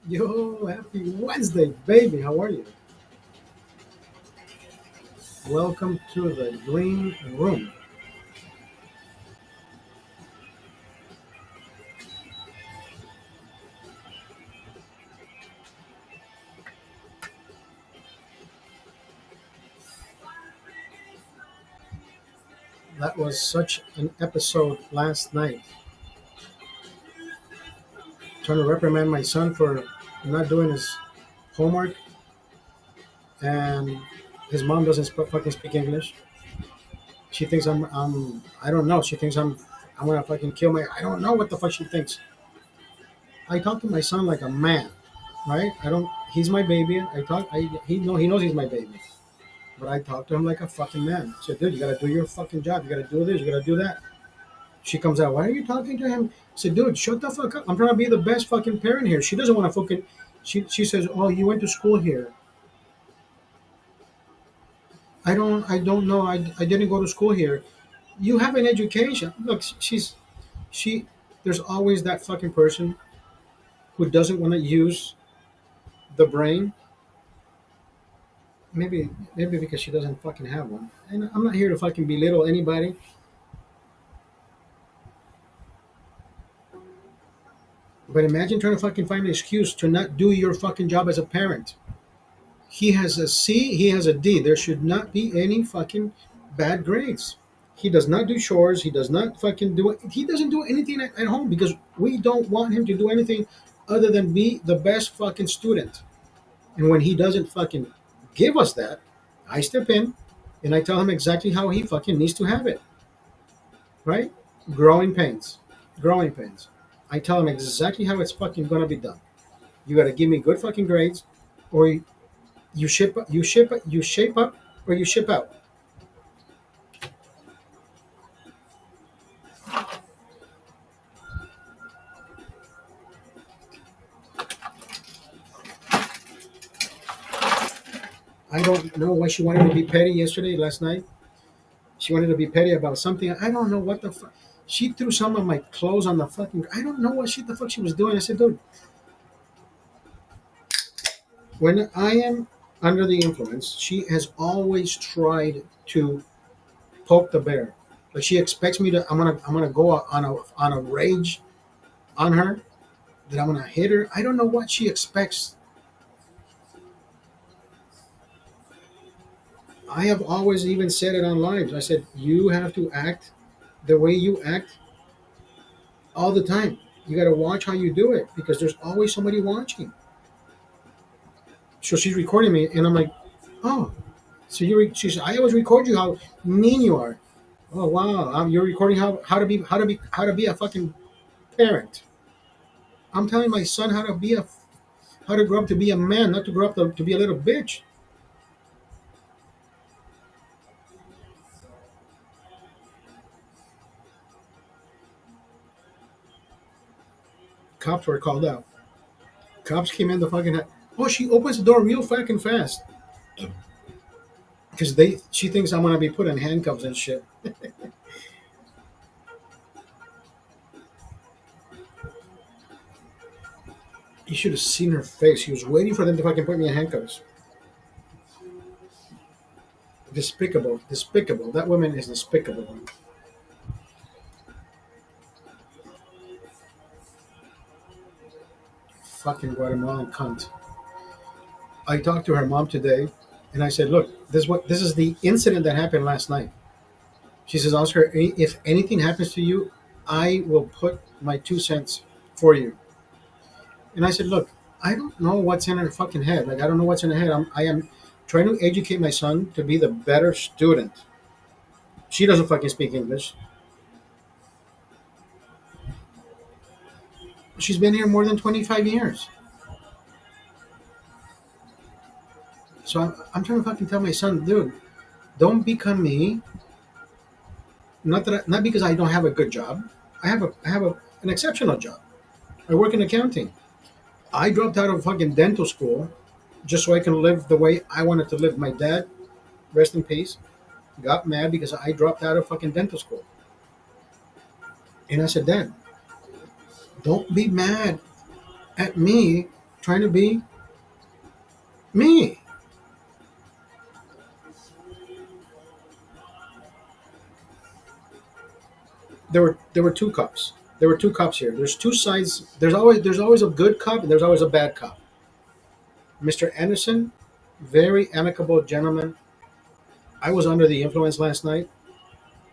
Yo, happy Wednesday, baby. How are you? Welcome to the green room. That was such an episode last night. Trying to reprimand my son for not doing his homework, and his mom doesn't fucking speak English. She thinks I don't know. She thinks I'm gonna fucking kill my. I don't know what the fuck she thinks. I talk to my son like a man, right? I don't. He's my baby. He knows he's my baby. But I talk to him like a fucking man. I said, dude, you gotta do your fucking job. You gotta do this. You gotta do that. She comes out. Why are you talking to him? I said, dude, shut the fuck up. I'm trying to be the best fucking parent here. She doesn't want to fucking. She says, oh, you went to school here. I don't know. I didn't go to school here. You have an education. Look, she. There's always that fucking person who doesn't want to use the brain. Maybe because she doesn't fucking have one. And I'm not here to fucking belittle anybody. But imagine trying to fucking find an excuse to not do your fucking job as a parent. He has a C, he has a D. There should not be any fucking bad grades. He does not do chores. He does not fucking do it. He doesn't do anything at home because we don't want him to do anything other than be the best fucking student. And when he doesn't fucking give us that, I step in and I tell him exactly how he fucking needs to have it. Right? Growing pains. Growing pains. I tell him exactly how it's fucking gonna be done. You gotta give me good fucking grades, or you shape up, or you ship out. I don't know why she wanted to be petty last night. She wanted to be petty about something. I don't know what the fuck. She threw some of my clothes on the fucking. I don't know what the fuck she was doing. I said, dude, when I am under the influence, she has always tried to poke the bear. Like she expects me to. I'm gonna go on a rage on her. That I'm gonna hit her. I don't know what she expects. I have always even said it on lives. I said, you have to act the way you act all the time. You got to watch how you do it because there's always somebody watching. So she's recording me, and I'm like, oh, so she said, I always record you how mean you are. Oh wow, you're recording how to be a fucking parent. I'm telling my son how to grow up to be a man, not to grow up to be a little bitch. Cops were called out. Cops came in the fucking. Oh, she opens the door real fucking fast because she thinks I'm gonna be put in handcuffs and shit. You should have seen her face. She was waiting for them to fucking put me in handcuffs. Despicable, despicable. That woman is despicable. Fucking Guatemalan cunt. I talked to her mom today, and I said, "Look, this is the incident that happened last night." She says, "Oscar, if anything happens to you, I will put my 2 cents for you." And I said, "Look, I don't know what's in her fucking head. Like I don't know what's in her head. I am trying to educate my son to be the better student. She doesn't fucking speak English. She's been here more than 25 years. So I'm trying to fucking tell my son, dude, don't become me. Not because I don't have a good job. I have an exceptional job. I work in accounting. I dropped out of fucking dental school just so I can live the way I wanted to live. My dad, rest in peace, got mad because I dropped out of fucking dental school. And I said, Dad, don't be mad at me trying to be me. There were two cups. There were two cups here. There's two sides. There's always a good cup and there's always a bad cup. Mr. Anderson, very amicable gentleman. I was under the influence last night.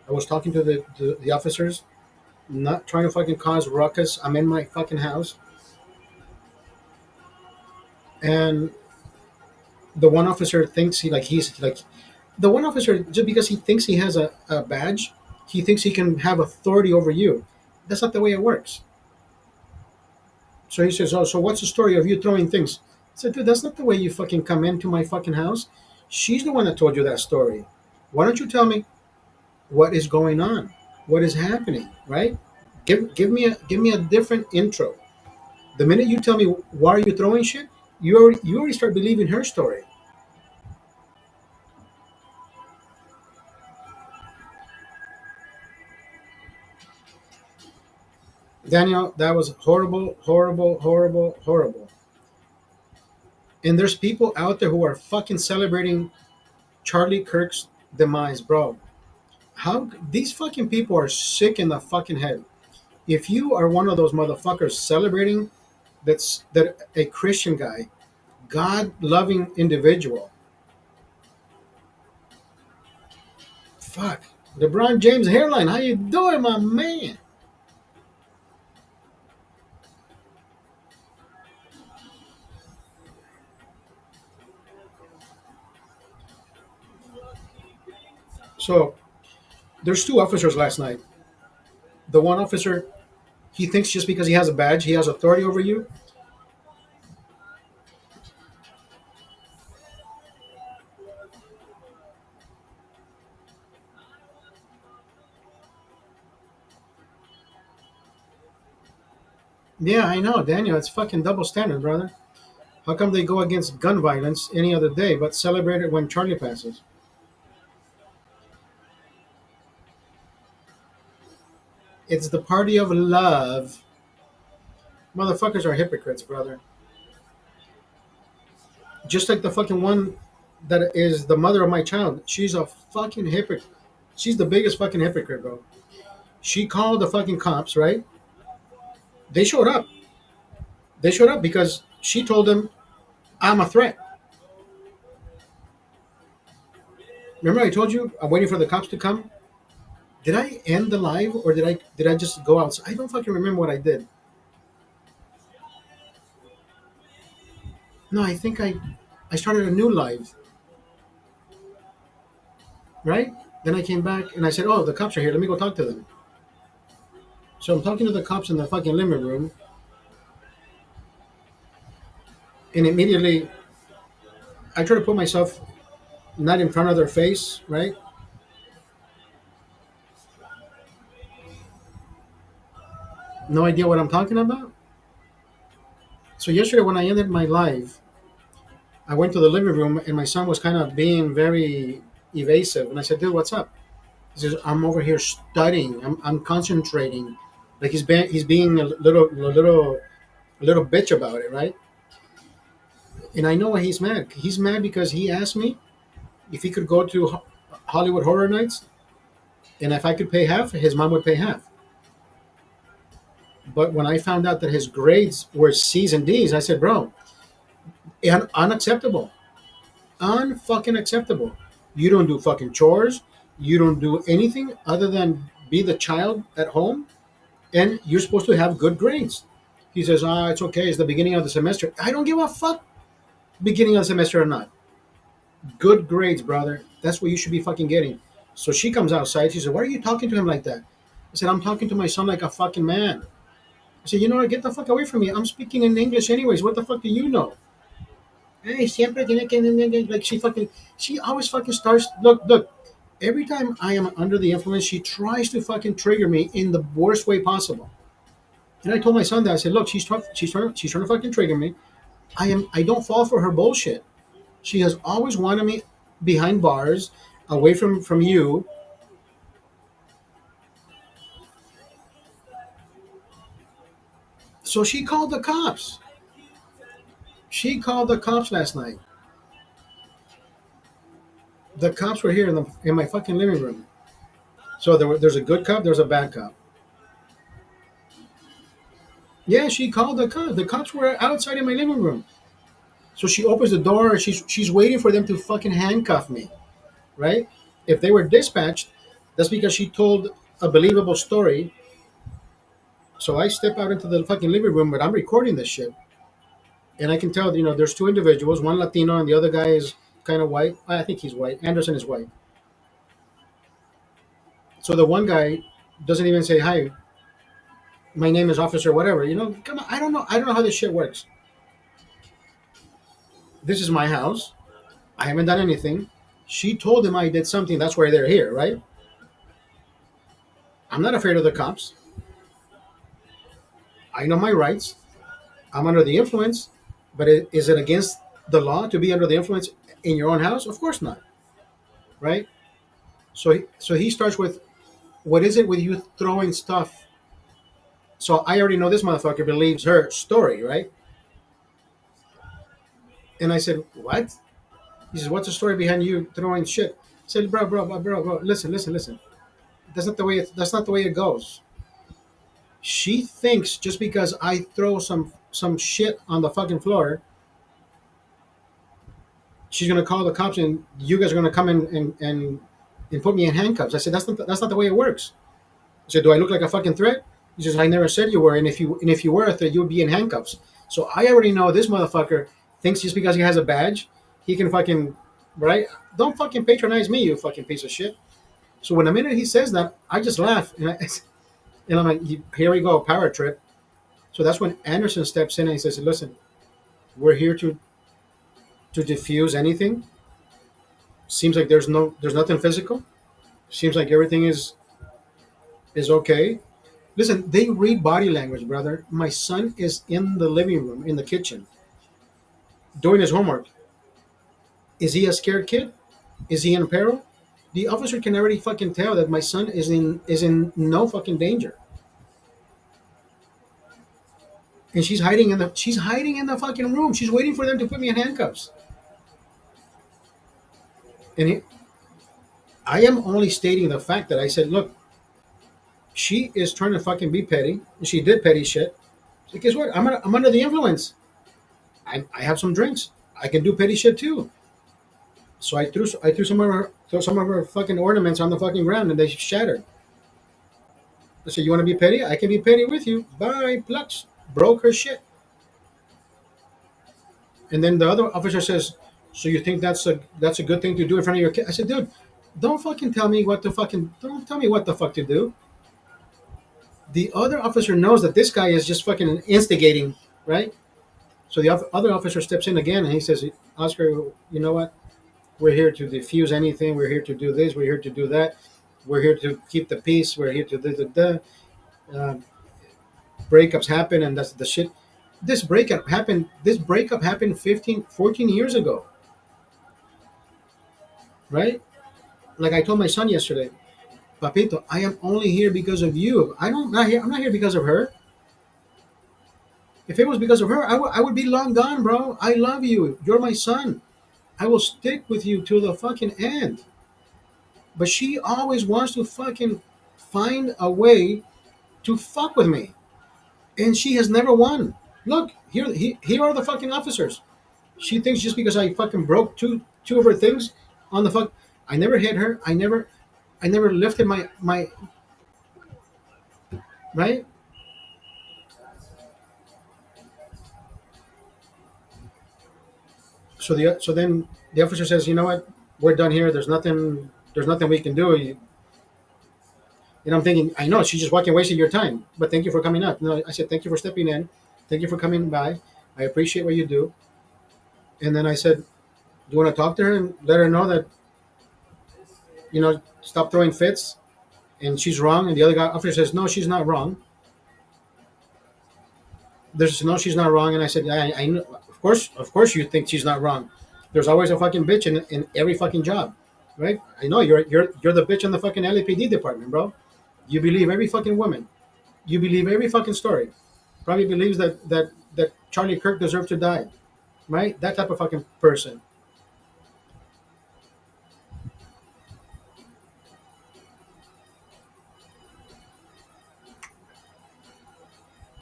I was talking to the officers, not trying to fucking cause ruckus. I'm in my fucking house, and the one officer thinks he's like the one officer, just because he thinks he has a badge, he thinks he can have authority over you. That's not the way it works. So he says, "Oh, so what's the story of you throwing things?" I said, "Dude, that's not the way you fucking come into my fucking house. She's the one that told you that story. Why don't you tell me what is going on? What is happening? Right? Give me a different intro. The minute you tell me why are you throwing shit, you already start believing her story." Daniel, that was horrible, horrible, horrible, horrible. And there's people out there who are fucking celebrating Charlie Kirk's demise, bro. How these fucking people are sick in the fucking head. If you are one of those motherfuckers celebrating that a Christian guy, God loving individual, fuck. LeBron James hairline, how you doing, my man? So there's two officers last night. The one officer, he thinks just because he has a badge, he has authority over you. Yeah, I know, Daniel. It's fucking double standard, brother. How come they go against gun violence any other day, but celebrate it when Charlie passes? It's the party of love. Motherfuckers are hypocrites, brother. Just like the fucking one that is the mother of my child. She's a fucking hypocrite. She's the biggest fucking hypocrite, bro. She called the fucking cops, right? They showed up. They showed up because she told them, I'm a threat. Remember I told you I'm waiting for the cops to come? Did I end the live or did I just go outside? I don't fucking remember what I did. No, I think I started a new live, right? Then I came back and I said, "Oh, the cops are here. Let me go talk to them." So I'm talking to the cops in the fucking living room, and immediately I try to put myself not in front of their face, right? No idea what I'm talking about. So yesterday when I ended my live, I went to the living room and my son was kind of being very evasive, and I said, "Dude, what's up?" He says, "I'm over here studying. I'm concentrating." Like he's being a little bitch about it, right? And I know why he's mad. He's mad because he asked me if he could go to Hollywood Horror Nights, and if I could pay half, his mom would pay half. But when I found out that his grades were C's and D's, I said, "Bro, unacceptable, unfucking acceptable. You don't do fucking chores. You don't do anything other than be the child at home, and you're supposed to have good grades." He says, "Ah, it's okay. It's the beginning of the semester." I don't give a fuck, beginning of the semester or not. Good grades, brother. That's what you should be fucking getting. So she comes outside. She said, "Why are you talking to him like that?" I said, "I'm talking to my son like a fucking man." I said, "You know what? Get the fuck away from me. I'm speaking in English anyways. What the fuck do you know?" Hey, siempre tiene que like she always fucking starts. Look. Every time I am under the influence, she tries to fucking trigger me in the worst way possible. And I told my son that I said, "Look, she's trying to fucking trigger me. I don't fall for her bullshit. She has always wanted me behind bars, away from you." So she called the cops. She called the cops last night. The cops were here in my fucking living room. So there's a good cop, there's a bad cop. Yeah, she called the cops. The cops were outside in my living room. So she opens the door and she's waiting for them to fucking handcuff me, right? If they were dispatched, that's because she told a believable story. So I step out into the fucking living room, but I'm recording this shit, and I can tell, there's two individuals, one Latino and the other guy is kind of white. I think he's white. Anderson is white. So the one guy doesn't even say hi. My name is Officer whatever. Come on. I don't know. I don't know how this shit works. This is my house. I haven't done anything. She told him I did something. That's why they're here, right? I'm not afraid of the cops. I know my rights. I'm under the influence, but is it against the law to be under the influence in your own house? Of course not, right? So he starts with, "What is it with you throwing stuff?" So I already know this motherfucker believes her story, right? And I said, "What?" He says, "What's the story behind you throwing shit?" I said, "Bro, listen. That's not the way it goes. She thinks just because I throw some shit on the fucking floor, she's gonna call the cops and you guys are gonna come in and put me in handcuffs." I said, "That's not the way it works." I said, "Do I look like a fucking threat?" He says, "I never said you were, and if you were a threat, you would be in handcuffs." So I already know this motherfucker thinks just because he has a badge, he can fucking, right? Don't fucking patronize me, you fucking piece of shit. So when the minute he says that, I just laugh and I'm like, "Here we go, power trip." So that's when Anderson steps in and he says, "Listen, we're here to diffuse anything. Seems like there's nothing physical. Seems like everything is okay. Listen, they read body language, brother. My son is in the living room, in the kitchen, doing his homework. Is he a scared kid? Is he in peril? The officer can already fucking tell that my son is in no fucking danger, and she's hiding in the fucking room. She's waiting for them to put me in handcuffs. And I am only stating the fact that I said, look, she is trying to fucking be petty. She did petty shit. So guess what? I'm under the influence. I have some drinks. I can do petty shit too. So I threw some of her fucking ornaments on the fucking ground and they shattered. I said, "You want to be petty? I can be petty with you." Bye, Plux. Broke her shit. And then the other officer says, "So you think that's a good thing to do in front of your kid?" I said, "Dude, don't tell me what the fuck to do." The other officer knows that this guy is just fucking instigating, right? So the other officer steps in again and he says, "Oscar, you know what? We're here to diffuse anything. We're here to do this. We're here to do that. We're here to keep the peace. We're here to da. Uh, Breakups happen, and that's the shit. This breakup happened 15, 14 years ago, right? Like I told my son yesterday, Papito, I am only here because of you. I'm not here because of her. If it was because of her, I would be long gone, bro. I love you. You're my son. I will stick with you till the fucking end." But she always wants to fucking find a way to fuck with me, and she has never won. Look, here are the fucking officers. She thinks just because I fucking broke two of her things on the fuck, I never hit her. I never lifted my right. So then the officer says, "You know what? We're done here. There's nothing we can do." And I'm thinking, I know she's just fucking wasting your time, but thank you for coming up. No, I said, "Thank you for stepping in. Thank you for coming by. I appreciate what you do." And then I said, "Do you want to talk to her and let her know that, stop throwing fits and she's wrong?" And the other guy officer says, "No, she's not wrong. There's no, she's not wrong." And I said, I know, of course you think she's not wrong. There's always a fucking bitch in every fucking job, right? I know you're the bitch in the fucking LAPD department, bro. You believe every fucking woman. You believe every fucking story. Probably believes that Charlie Kirk deserved to die. right? That type of fucking person.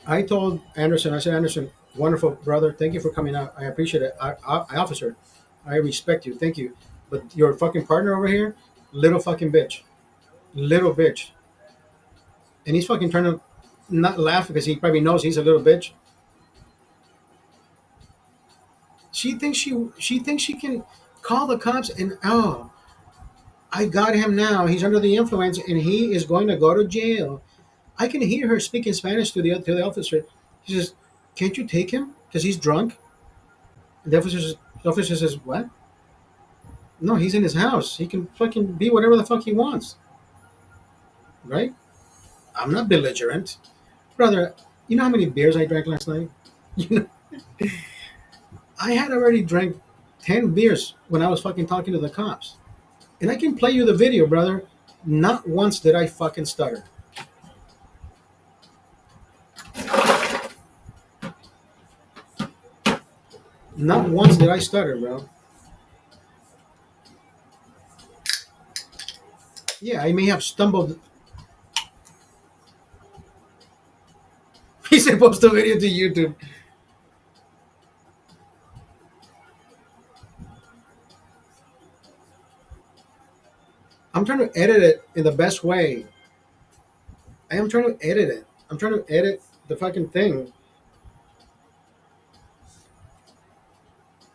I told Anderson, I said, Anderson, wonderful brother, thank you for coming out. I appreciate it. Officer, I respect you. Thank you. But your fucking partner over here, little fucking bitch, little bitch, and he's fucking trying to not laugh because he probably knows he's a little bitch. She thinks she can call the cops and oh, I got him now. He's under the influence and he is going to go to jail. I can hear her speaking Spanish to the officer. She says, "Can't you take him because he's drunk?" And the officer says, "What? No, he's in his house. He can fucking be whatever the fuck he wants, right?" I'm not belligerent, brother. You know how many beers I drank last night? You know, I had already drank 10 beers when I was fucking talking to the cops, and I can play you the video, brother. Not once did I fucking stutter. Not once did I stutter, bro. Yeah, I may have stumbled. He said post the video to YouTube. I'm trying to edit it in the best way. I am trying to edit it. I'm trying to edit the fucking thing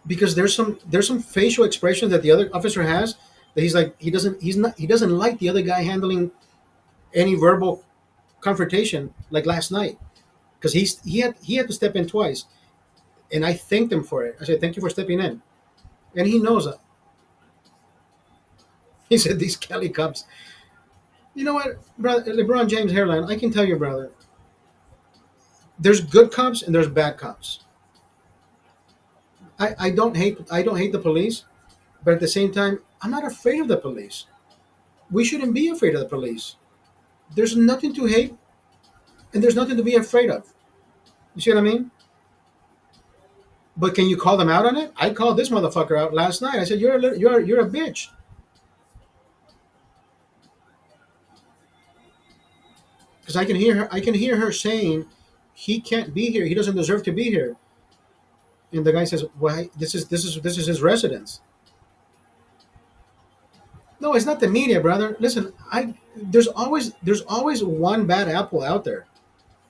because there's some facial expressions that the other officer has that he's like he doesn't like the other guy handling any verbal confrontation like last night because he had to step in twice and I thanked him for it. I said thank you for stepping in, and he knows that. He said these Kelly Cubs. You know what, brother? LeBron James hairline. I can tell you, brother. There's good cops and there's bad cops. I don't hate the police, but at the same time, I'm not afraid of the police. We shouldn't be afraid of the police. There's nothing to hate and there's nothing to be afraid of. You see what I mean? But can you call them out on it? I called this motherfucker out last night. I said, you're a bitch," because I can hear her saying, "He can't be here. He doesn't deserve to be here." And the guy says, "Why? This is his residence." No, it's not the media, brother. Listen, I there's always one bad apple out there.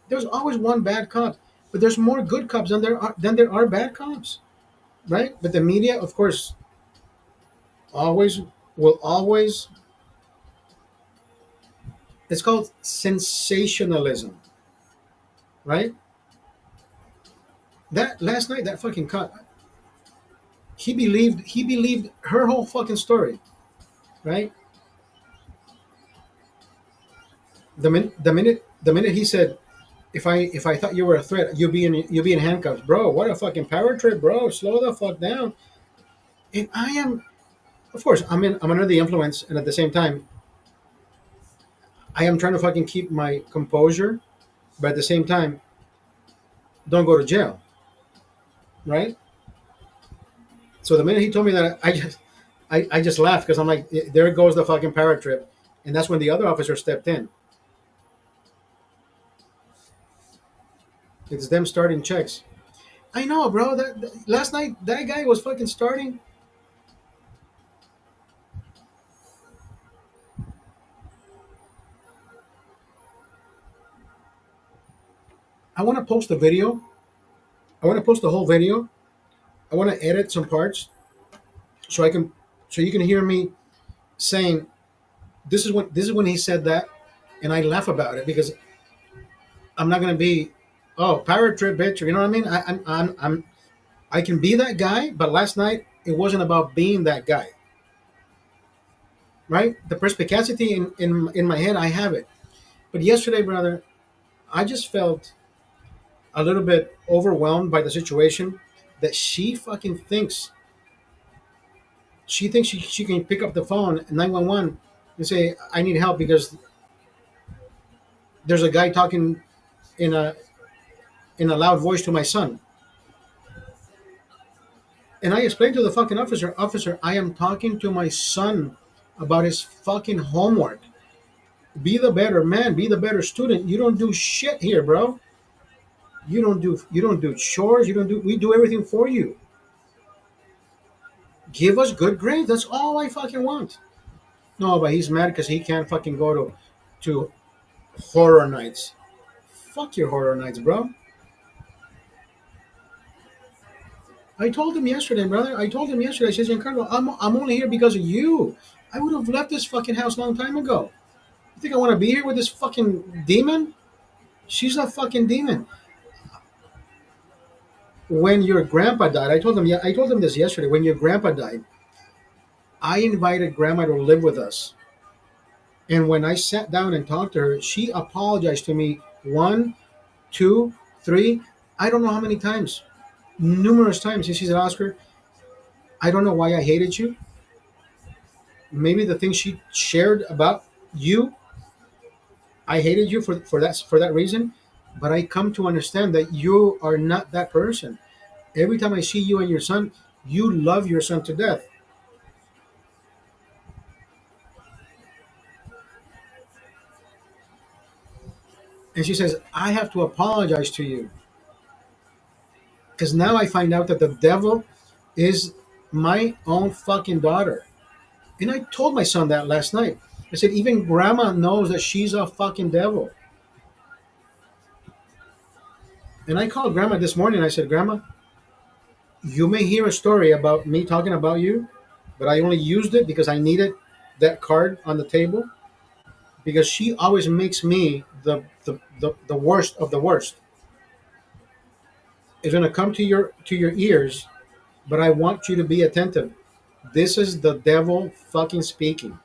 There's always one bad cop, but there's more good cops than there are bad cops, right? But the media, of course, always will always. It's called sensationalism, right? That last night, that fucking cop, he believed her whole fucking story, right? The minute he said, if I thought you were a threat, you'll be in handcuffs, bro. What a fucking power trip, bro. Slow the fuck down. And I am, of course, I'm under the influence, and at the same time, I am trying to fucking keep my composure, but at the same time, don't go to jail, right? So the minute he told me that, I just laughed because I'm like, there goes the fucking power trip, and that's when the other officer stepped in. It's them starting checks. I know, bro. Last night that guy was fucking starting. I want to post the video. I want to post the whole video. I want to edit some parts so I can so you can hear me saying this is when he said that, and I laugh about it because I'm not gonna be power trip bitch. You know what I mean? I can be that guy, but last night it wasn't about being that guy, right? The perspicacity in my head, I have it, but yesterday, brother, I just felt a little bit overwhelmed by the situation that she thinks she can pick up the phone 911 and say I need help because there's a guy talking in a loud voice to my son. And I explained to the fucking officer, I am talking to my son about his fucking homework. Be the better man, be the better student. You don't do shit here, bro. You don't do chores, you don't do we do everything for you. Give us good grades. That's all I fucking want. No, but he's mad because he can't fucking go to horror nights. Fuck your horror nights, bro. I told him yesterday, brother. I told him yesterday. I said, Giancarlo, I'm only here because of you. I would have left this fucking house a long time ago. You think I want to be here with this fucking demon? She's a fucking demon. When your grandpa died, I told him. Yeah, I told him this yesterday. When your grandpa died, I invited grandma to live with us. And when I sat down and talked to her, she apologized to me one, two, three, I don't know how many times, numerous times. And she said, Oscar, I don't know why I hated you. Maybe the things she shared about you, I hated you for that reason. But I come to understand that you are not that person. Every time I see you and your son, you love your son to death. And she says, I have to apologize to you because now I find out that the devil is my own fucking daughter. And I told my son that last night. I said, even grandma knows that she's a fucking devil. And I called grandma this morning. I said, Grandma, you may hear a story about me talking about you, but I only used it because I needed that card on the table because she always makes me the worst of the worst. It's gonna come to your ears, but I want you to be attentive. This is the devil fucking speaking.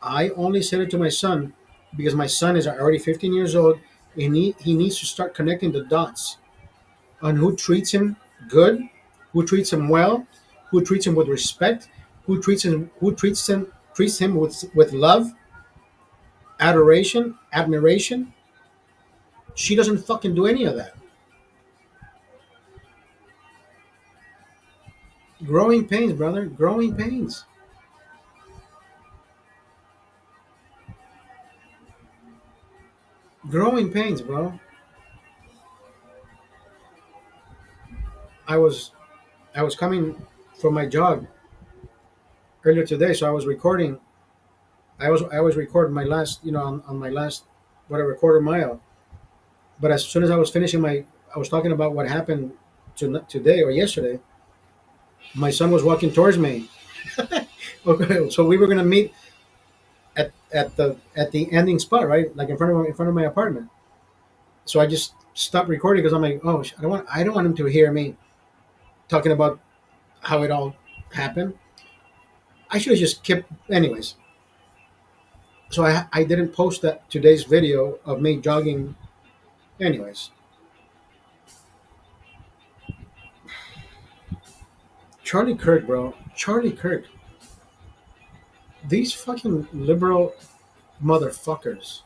I only said it to my son because my son is already 15 years old and he needs to start connecting the dots on who treats him good, who treats him well, who treats him with respect, who treats him with love, adoration, admiration. She doesn't fucking do any of that. Growing pains, brother. Growing pains. Growing pains, bro. I was I was coming from my jog earlier today, so I was recording. I was recording my last, on my last whatever quarter mile. But as soon as I was finishing I was talking about what happened today or yesterday. My son was walking towards me. Okay, so we were gonna meet at the ending spot, right, like in front of my apartment. So I just stopped recording because I'm like, oh, I don't want him to hear me talking about how it all happened. I should have just kept, anyways. So I didn't post that today's video of me jogging. Anyways, Charlie Kirk, bro, Charlie Kirk. These fucking liberal motherfuckers.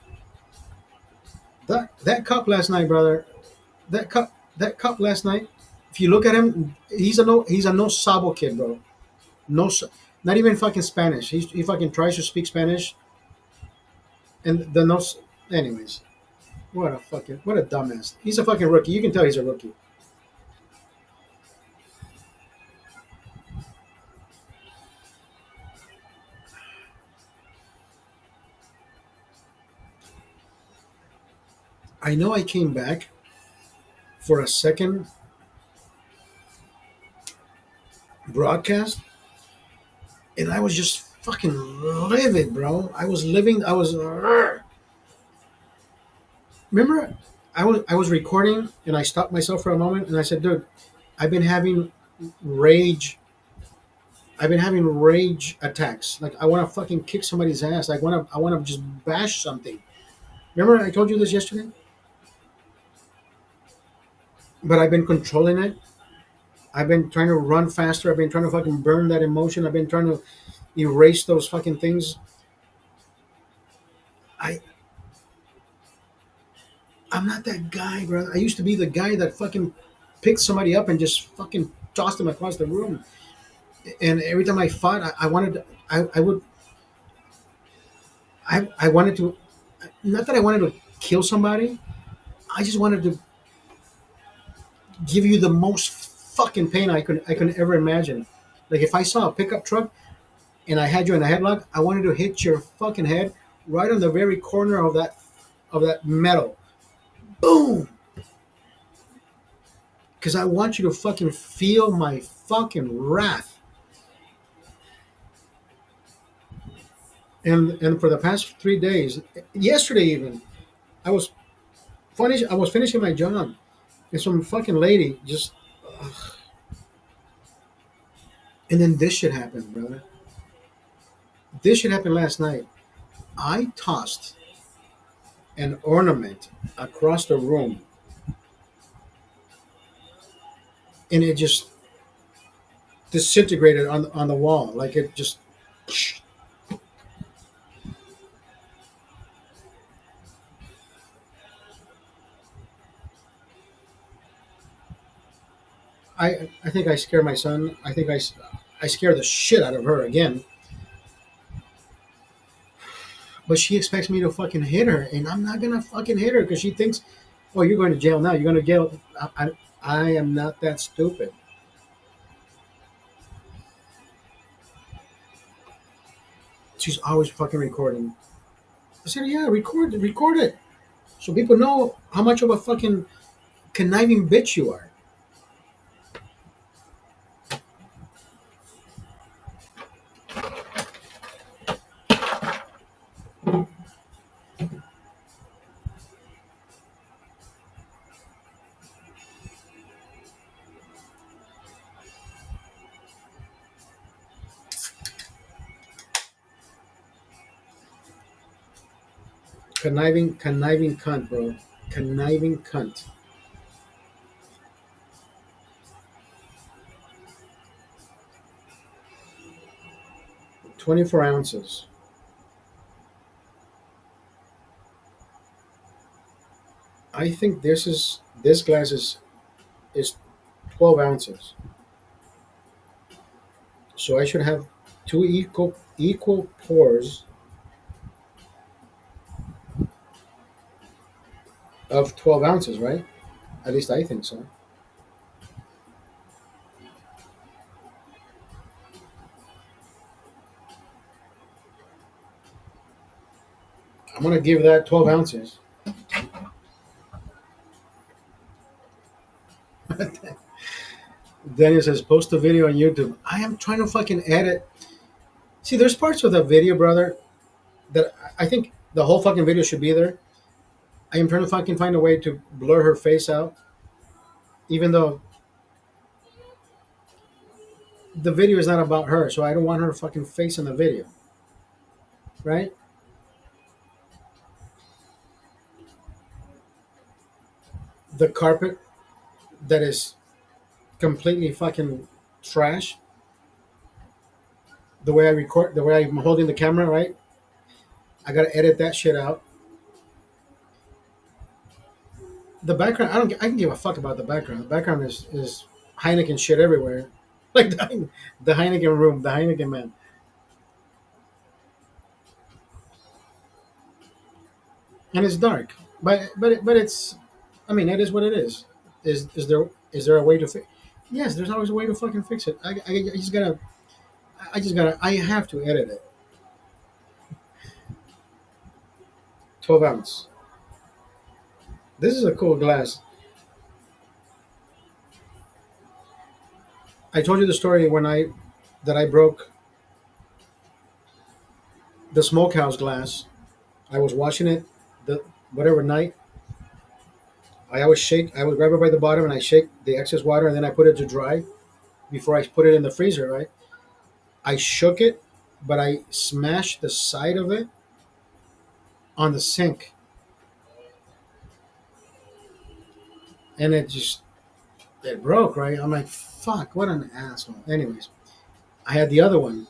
That cop last night, brother. That cop last night. If you look at him, he's a no sabo kid, bro. No, not even fucking Spanish. He fucking tries to speak Spanish, and the no. Anyways, what a dumbass. He's a fucking rookie. You can tell he's a rookie. I know I came back for a second broadcast, and I was just fucking livid, bro. I was living. I was. Remember, I was recording, and I stopped myself for a moment, and I said, "Dude, I've been having rage. I've been having rage attacks. Like I want to fucking kick somebody's ass. I want to just bash something." Remember, I told you this yesterday, but I've been controlling it. I've been trying to run faster. I've been trying to fucking burn that emotion. I've been trying to erase those fucking things. I I'm not that guy, bro. I used to be the guy that fucking picked somebody up and just fucking tossed him across the room. And every time I fought, I wanted, I would, I wanted to, not that I wanted to kill somebody. I just wanted to give you the most fucking pain I could ever imagine. Like if I saw a pickup truck and I had you in a headlock, I wanted to hit your fucking head right on the very corner of that metal. Boom! Because I want you to fucking feel my fucking wrath. And for the past 3 days, yesterday even, I was finishing my job, and some fucking lady just, and then this shit happened, brother. This shit happened last night. I tossed an ornament across the room, and it just disintegrated on the wall. Like it just. I think I scared my son. I scared the shit out of her again. But she expects me to fucking hit her, and I'm not gonna fucking hit her because she thinks, "Oh, you're going to jail now. You're going to jail." I am not that stupid. She's always fucking recording. I said, "Yeah, record it, so people know how much of a fucking conniving bitch you are." Conniving cunt, bro. Conniving cunt. 24 ounces. I think this glass is 12 ounces. So I should have two equal pours of 12 ounces, right? At least I think so. I'm gonna give that 12 ounces. Daniel says, post the video on YouTube. I am trying to fucking edit. See, there's parts of the video, brother, that I think the whole fucking video should be there. I am trying to fucking find a way to blur her face out, even though the video is not about her, so I don't want her fucking face in the video, right? The carpet that is completely fucking trash. The way I record, the way I'm holding the camera, right? I gotta edit that shit out. The background, I can give a fuck about the background. The background is Heineken shit everywhere, like the Heineken room, the Heineken man, and it's dark. But it's, I mean, it is what it is. Is there a way to fix? Yes, there's always a way to fucking fix it. I have to edit it. 12 ounce. This is a cool glass. I told you the story when I broke the smokehouse glass. I was washing it the whatever night. I would grab it by the bottom and I shake the excess water and then I put it to dry before I put it in the freezer, right? I shook it, but I smashed the side of it on the sink, and it broke, right? I'm like, fuck, what an asshole. Anyways, I had the other one,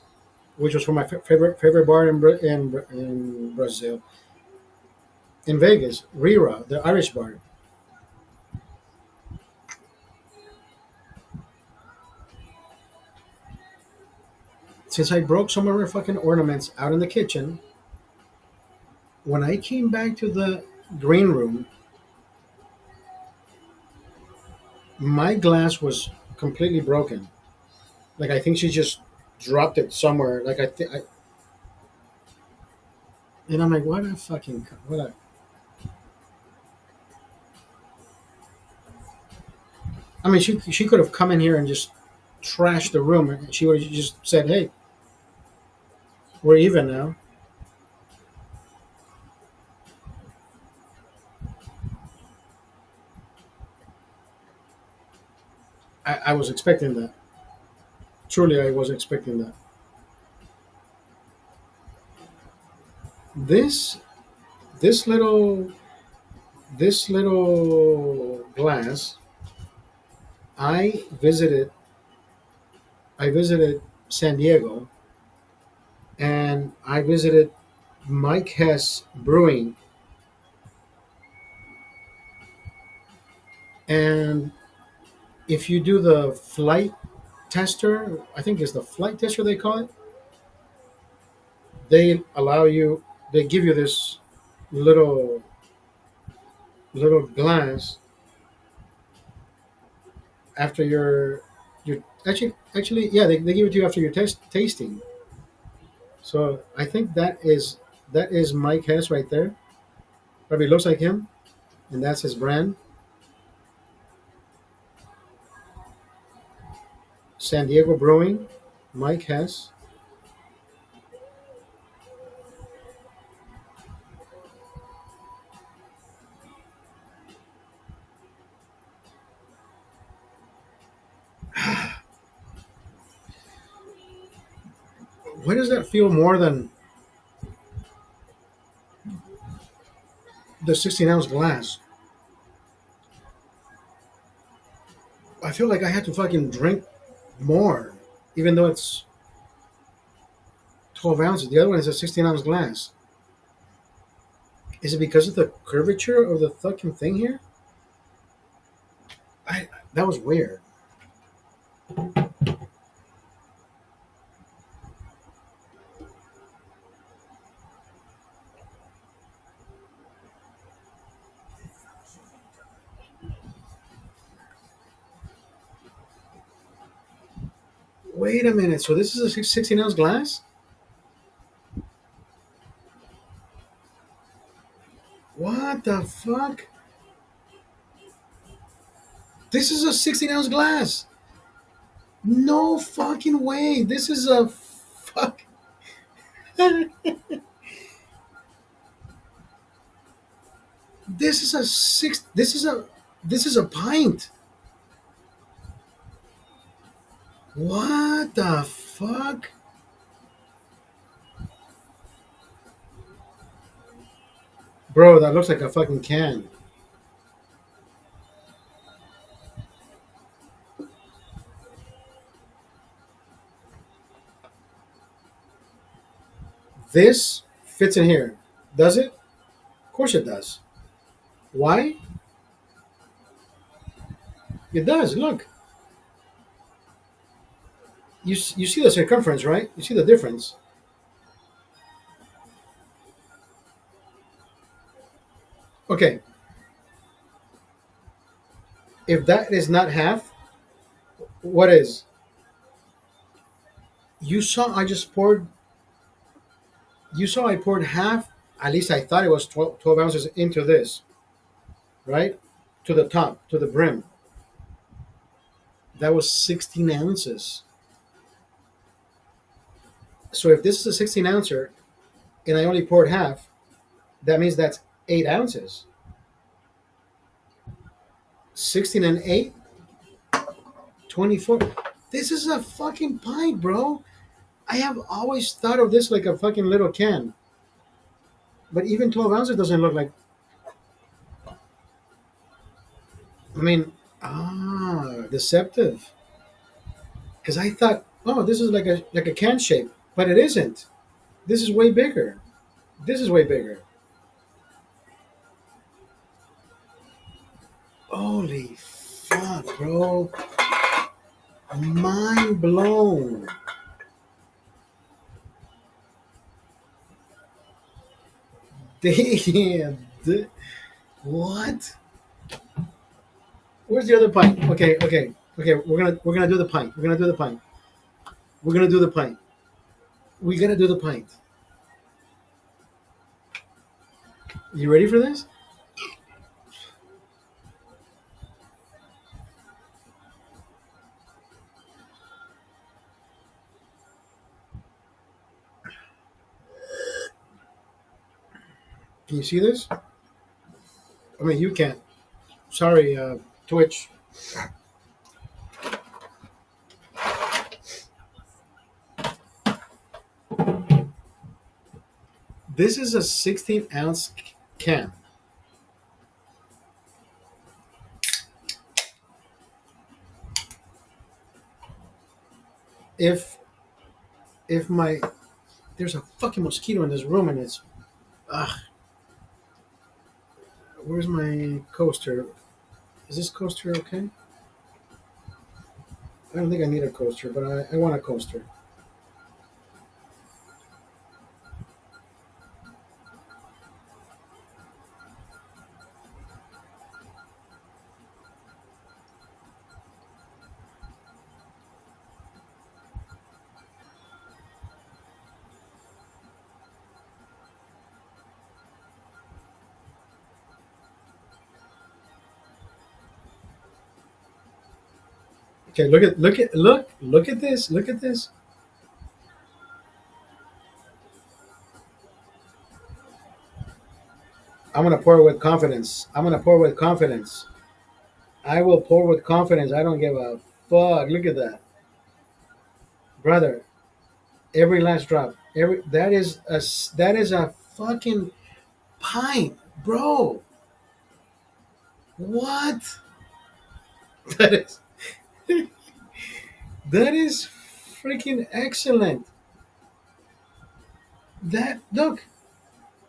which was from my favorite bar in Brazil, in Vegas, Rira, the Irish bar. Since I broke some of her fucking ornaments out in the kitchen, when I came back to the green room, my glass was completely broken. Like I think she just dropped it somewhere. Like and I'm like, what a fucking what a. I mean, she could have come in here and just trashed the room, and she would have just said, "Hey, we're even now." I was expecting that. Truly, I was expecting that. This this little this little glass, I visited I visited San Diego, and I visited Mike Hess Brewing, and if you do the flight tester, I think it's the flight tester they call it. They allow you, they give you this little glass after your actually yeah, they give it to you after your tasting. So I think that is Mike Hess right there. Probably looks like him, and that's his brand, San Diego Brewing, Mike Hess. Why does that feel more than the 16-ounce glass? I feel like I had to fucking drink more, even though it's 12 ounces. The other one is a 16-ounce glass. Is it because of the curvature of the fucking thing here? I That was weird. Wait a minute. So this is a 16-ounce glass? What the fuck? This is a 16-ounce glass. No fucking way. This is a fuck. This is a six. This is a pint. What the fuck, bro? That looks like a fucking can. This fits in here, does it? Of course it does. Why? It does. Look, you see the circumference, right? You see the difference. Okay, if that is not half, what is? You saw I just poured. You saw I poured half. At least I thought it was 12 ounces into this, right? To the top, to the brim. That was 16 ounces. So if this is a 16 ouncer and I only poured half, that means that's 8 ounces. 16 and 8, 24. This is a fucking pint, bro. I have always thought of this like a fucking little can. But even 12 ounces doesn't look like. I mean, deceptive. Because I thought, oh, this is like a can shape, but it isn't. This is way bigger. This is way bigger. Holy fuck, bro. Mind blown. Damn. What? Where's the other pint? Okay, okay, okay. We're gonna do the pint. We're gonna do the pint. We're gonna do the pint. We gotta do the pint. You ready for this? Can you see this? I mean, you can't. Sorry, Twitch. This is a 16-ounce can. If if my there's a fucking mosquito in this room and it's ugh. Where's my coaster? Is this coaster okay? I don't think I need a coaster, but I want a coaster. Okay, look at this. Look at this. I'm gonna pour with confidence. I'm gonna pour with confidence. I will pour with confidence. I don't give a fuck. Look at that, brother. Every last drop. Every that is a fucking pint, bro. What? That is that is freaking excellent. That look,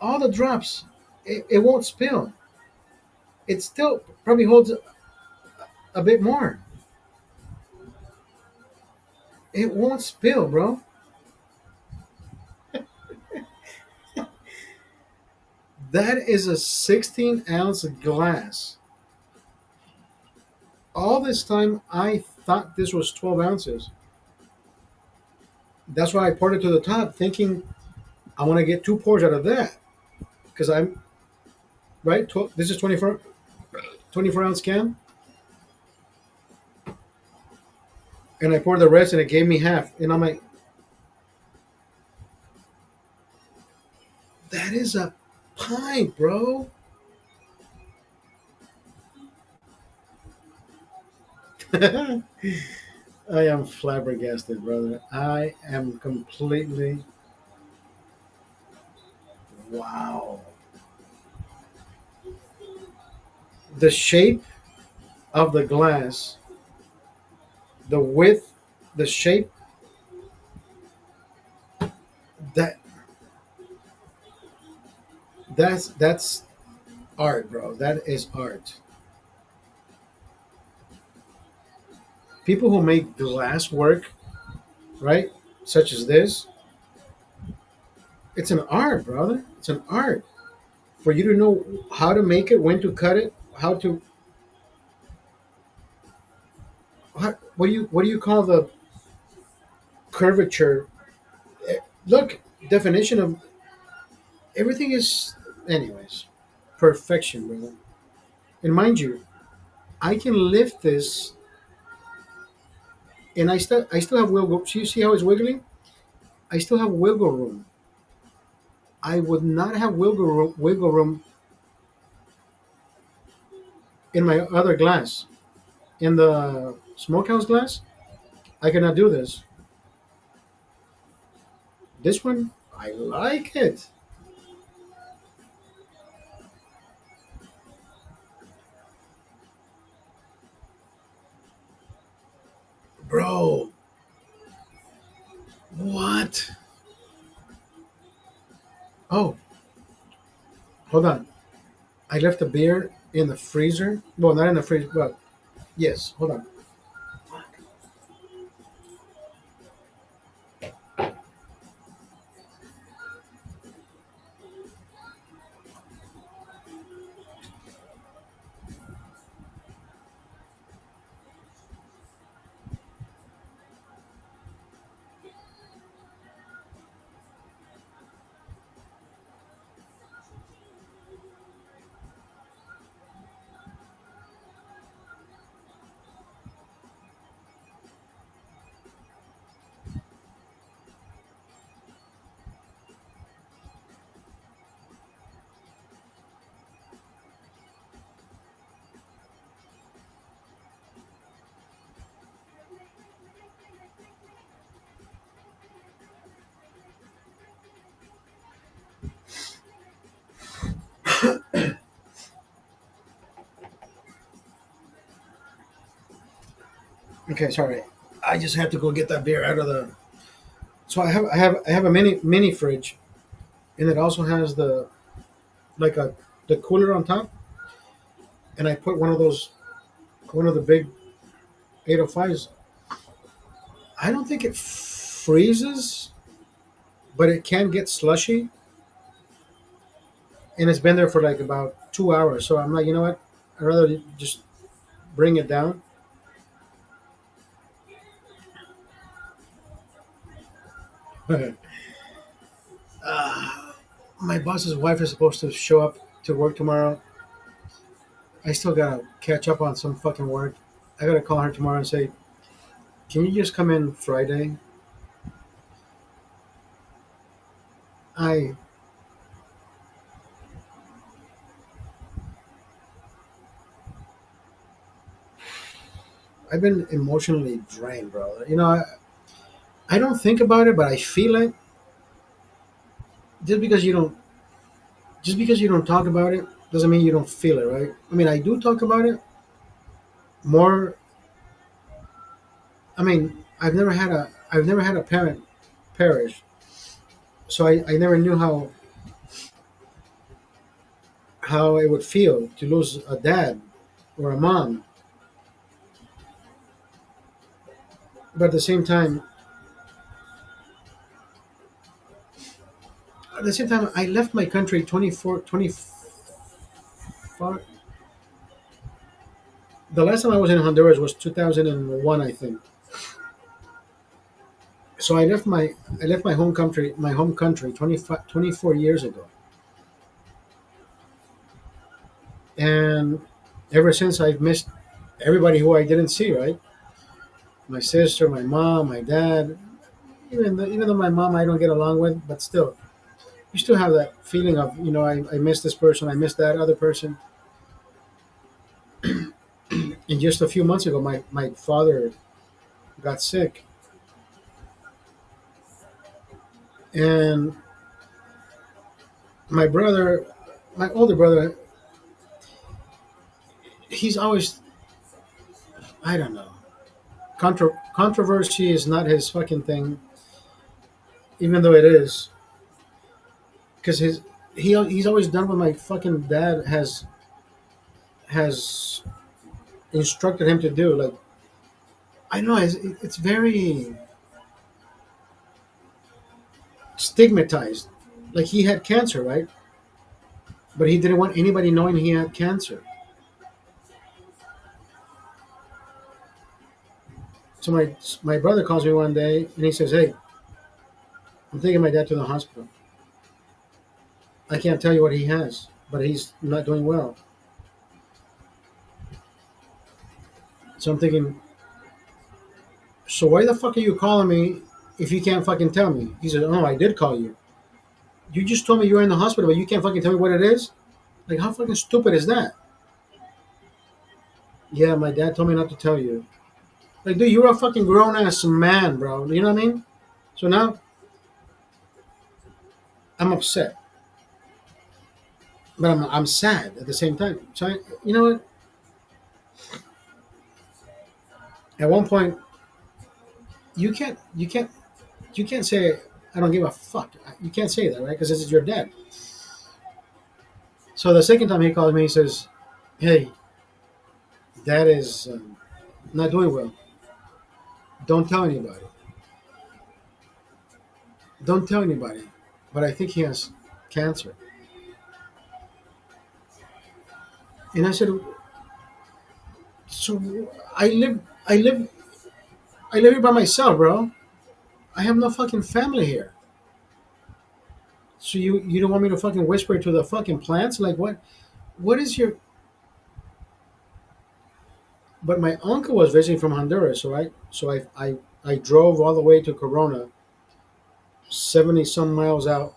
all the drops. It won't spill. It still probably holds a bit more. It won't spill, bro. That is a 16-ounce glass. All this time, I thought this was 12 ounces. That's why I poured it to the top, thinking I want to get two pours out of that. Because I'm, right? This is 24 ounce can. And I poured the rest and it gave me half. And I'm like, that is a pint, bro. I am flabbergasted, brother. I am completely, wow. The shape of the glass, the width, the shape, that that's art, bro. That is art. People who make glass work, right, such as this, it's an art, brother. It's an art. For you to know how to make it, when to cut it, how to what do you call the curvature? Look, definition of everything is, anyways, perfection, brother. And mind you, I can lift this, and I still have wiggle. You see how it's wiggling? I still have wiggle room. I would not have wiggle room in my other glass. In the smokehouse glass, I cannot do this. This one, I like it, bro. What? Oh, hold on. I left the beer in the freezer. Well, not in the freezer, but yes. Hold on. Okay, sorry. I just had to go get that beer out of the. So I have a mini fridge, and it also has the like a the cooler on top, and I put one of the big 805s. I don't think it freezes, but it can get slushy, and it's been there for like about 2 hours. So I'm like, you know what? I'd rather just bring it down. uh, my boss's wife is supposed to show up to work tomorrow. I still gotta catch up on some fucking work. I gotta call her tomorrow and say, "Can you just come in Friday?" I I've been emotionally drained, bro. I don't think about it, but I feel it. Just because you don't, just because you don't talk about it, doesn't mean you don't feel it, right? I mean, I do talk about it more. I mean, I've never had a parent perish, so I never knew how it would feel to lose a dad or a mom. But at the same time, I left my country 24. The last time I was in Honduras was 2001, I think. So I left my home country 25, 24 years ago, and ever since I've missed everybody who I didn't see. Right, my sister, my mom, my dad. Even though my mom I don't get along with, but still, you still have that feeling of I miss this person, I miss that other person. And just a few months ago, my father got sick, and my brother, my older brother, he's always I don't know. Controversy is not his fucking thing, even though it is, because he's always done what my fucking dad has instructed him to do. Like I know it's very stigmatized. Like he had cancer, right? But he didn't want anybody knowing he had cancer. So my brother calls me one day and he says, "Hey, I'm taking my dad to the hospital. I can't tell you what he has, but he's not doing well." So I'm thinking, so why the fuck are you calling me if you can't fucking tell me? He said, "Oh, I did call you. You just told me you were in the hospital, but you can't fucking tell me what it is? Like, how fucking stupid is that?" Yeah, my dad told me not to tell you. Like, dude, you're a fucking grown ass man, bro. You know what I mean? So now I'm upset, but I'm sad at the same time. So you know what? At one point, you can't you can't you can't say I don't give a fuck. You can't say that, right? Because this is your dad. So the second time he calls me, he says, "Hey, dad is not doing well. Don't tell anybody. Don't tell anybody." But I think he has cancer. And I said, "So I live, I live here by myself, bro. I have no fucking family here. So you don't want me to fucking whisper to the fucking plants? Like what? What is your?" But my uncle was visiting from Honduras, so I drove all the way to Corona, 70 some miles out,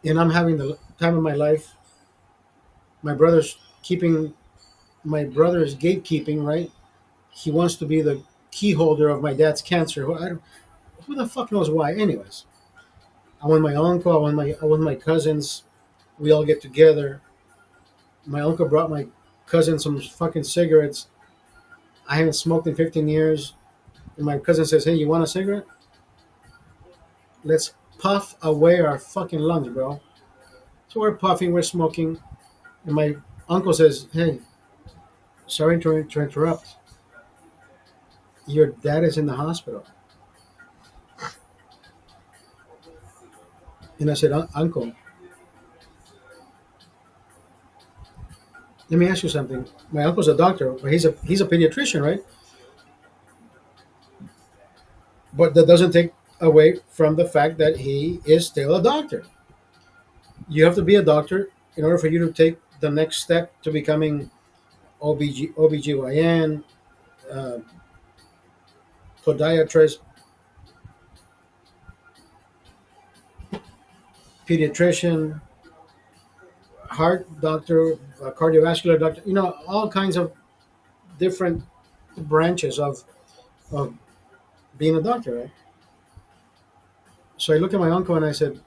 and I'm having the time of my life. My brother's keeping my brother's gatekeeping, right? He wants to be the key holder of my dad's cancer. Who the fuck knows why? Anyways, I want my uncle. I want my cousins. We all get together. My uncle brought my cousin some fucking cigarettes. I haven't smoked in 15 years. And my cousin says, "Hey, you want a cigarette? Let's puff away our fucking lungs, bro." So we're puffing, we're smoking, and my uncle says, "Hey, sorry to interrupt. Your dad is in the hospital." And I said, "Uncle, let me ask you something. My uncle's a doctor, but he's a pediatrician, right? But that doesn't take away from the fact that he is still a doctor. You have to be a doctor in order for you to take the next step to becoming OBGYN, uh, podiatrist, pediatrician, heart doctor, cardiovascular doctor. All kinds of different branches of being a doctor, right?" So I looked at my uncle and I said,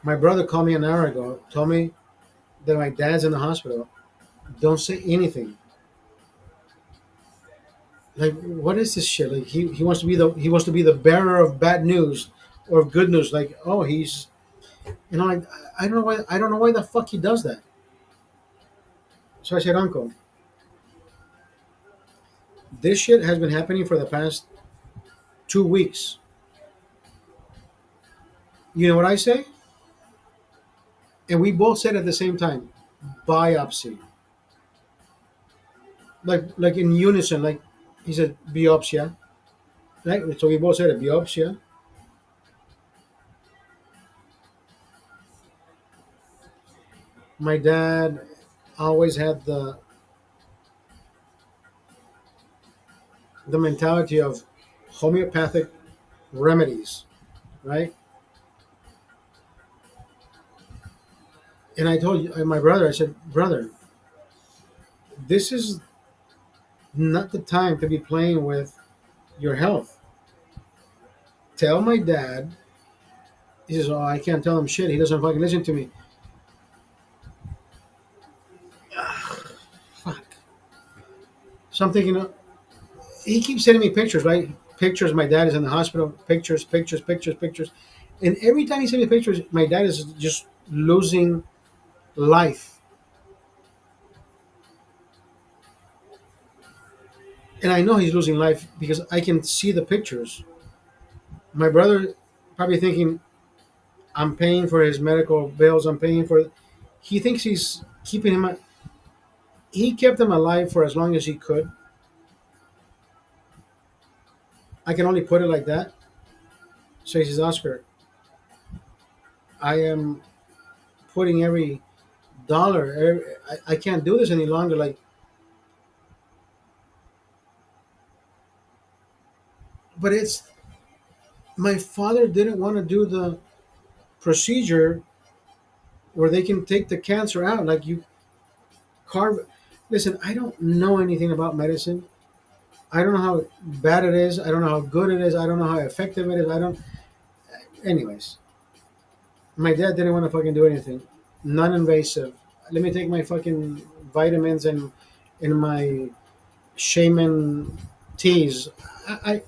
"My brother called me an hour ago, told me that my dad's in the hospital. Don't say anything. Like, what is this shit? Like, he wants to be the bearer of bad news or of good news. Like, oh, he's like, I don't know why the fuck he does that." So I said, "Uncle, this shit has been happening for the past 2 weeks. You know what I say?" And we both said at the same time, "Biopsy." Like in unison. Like, he said, "Biopsia." Right? So we both said it, "Biopsia." My dad always had the mentality of homeopathic remedies, right? And I told my brother, I said, "Brother, this is not the time to be playing with your health. Tell my dad." He says, "Oh, I can't tell him shit. He doesn't fucking listen to me." Fuck. So I'm thinking, he keeps sending me pictures, right? Pictures, my dad is in the hospital. Pictures, pictures, pictures, pictures. And every time he sends me pictures, my dad is just losing life. And I know he's losing life because I can see the pictures. My brother probably thinking, I'm paying for his medical bills. I'm paying for. He thinks he's keeping him. He kept him alive for as long as he could. I can only put it like that. So he says, "Oscar, I am putting every dollar. I can't do this any longer. Like, but it's my father didn't want to do the procedure where they can take the cancer out. Like, you carve. Listen, I don't know anything about medicine. I don't know how bad it is. I don't know how good it is. I don't know how effective it is. I don't. Anyways, my dad didn't want to fucking do anything. Non-invasive. Let me take my fucking vitamins and my shaman teas. I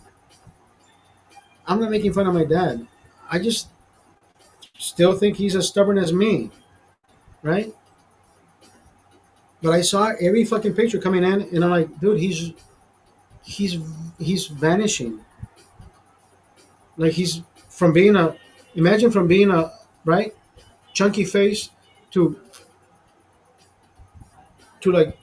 I'm not making fun of my dad. I just still think he's as stubborn as me, right? But I saw every fucking picture coming in, and I'm like, dude, he's he's vanishing. Like, he's from being a imagine from being a right chunky face to like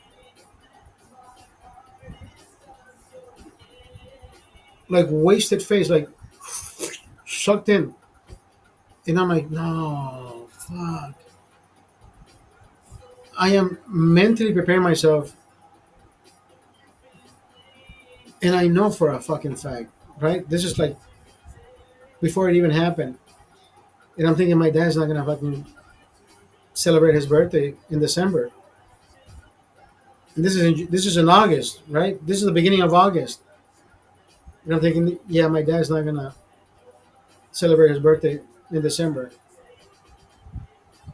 wasted face, like sucked in. And I'm like, no, fuck. I am mentally preparing myself, and I know for a fucking fact, right? This is like before it even happened. And I'm thinking my dad's not gonna fucking celebrate his birthday in December. And this is in August, right? This is the beginning of August. And I'm thinking, yeah, my dad's not gonna celebrate his birthday in December.